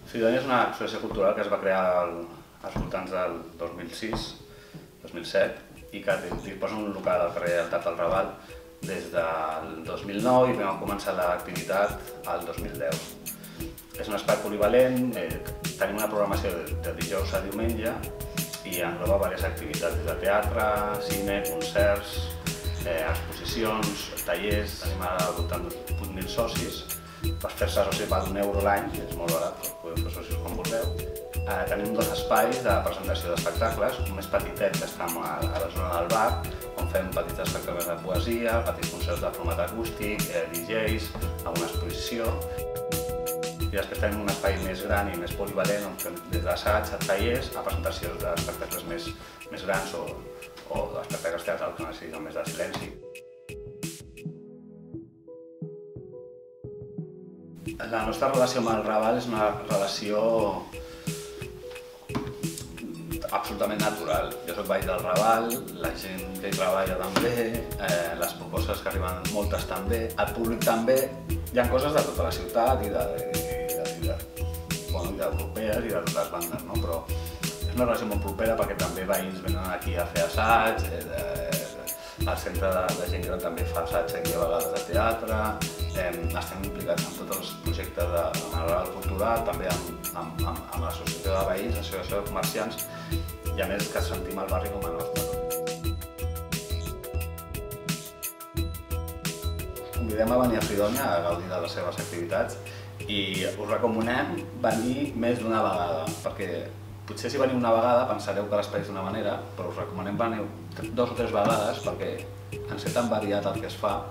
Fridònia és una associació cultural que es va crear als voltants del 2006-2007 i que disposa d'un local al carrer Altat del Raval des del 2009 i vam començar l'activitat al 2010. És un espai polivalent, tenim una programació de dijous a diumenge i engloba diverses activitats, des de teatre, cine, concerts, exposicions, tallers. Tenim al voltant de 8.000 socis. Per fer-se soci val €1 l'any, és molt barat, podeu fer socis quan vulgueu. Tenim dos espais de presentació d'espectacles, un més petitet que està a la zona del bar, on fem petits espectacles de poesia, petits concerts de format acústic, DJs, alguna exposició. I després tenim un espai més gran i més polivalent, on fem des d'assaig a tallers a presentacions d'espectacles més grans o d'espectacles teatrals que necessiten més de silenci. La nostra relació amb el Raval és una relació absolutament natural. Jo soc veí del Raval, la gent que hi treballa també, les propostes que arriben moltes també, el públic també. Hi ha coses de tota la ciutat i d'europees i de totes les bandes, no? Però és una relació molt propera perquè també veïns venen aquí a fer assaig, el centre de gent gran també fa assaig aquí a vegades de teatre, estem implicats en tots els projectes de manera cultural, també amb l'associació de veïns, l'associació de comerciants, i a més que sentim el barri com a nostre. Us convidem a venir a Fridònia a gaudir de les seves activitats i us recomanem venir més d'una vegada, perquè potser si veniu una vegada pensareu que l'espai és d'una manera, però us recomanem venir 2 o 3 vegades perquè en ser tan variat el que es fa,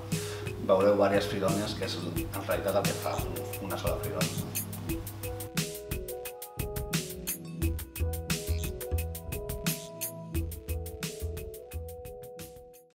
veureu diverses Fridònies que és en realitat el que fa una sola Fridònia.